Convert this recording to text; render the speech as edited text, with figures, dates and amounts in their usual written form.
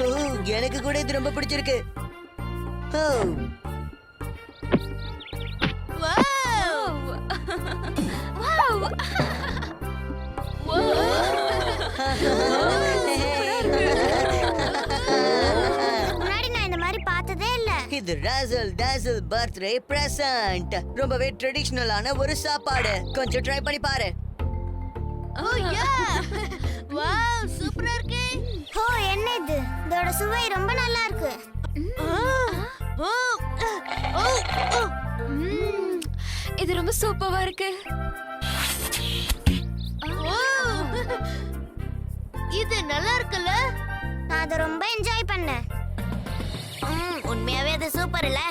ஓ, எனக்கு கூட இது ரொம்ப பிடிச்சிருக்கு. ஓ, முன்னாடி நான் இந்த மாதிரி பார்த்ததே இல்ல. இது ராசல் டாசல் பர்த்டே பிரசன்ட். ரொம்பவே ட்ரெடிஷனலான ஒரு சாப்பாடு. கொஞ்சம் ட்ரை பண்ணி பாரு. ஓ யா வாவ் சூப்பரா இருக்கு. ஓ என்ன இது? இதோட சுவை ரொம்ப நல்லா இருக்கு. ஓ ஓ ஓ இது ரொம்ப சூப்பரா இருக்கு. ஓ இது நல்லா இருக்குல்ல? நான் அதை ரொம்ப என்ஜாய் பண்ணேன். உண்மையாவே அது சூப்பர் இல்ல?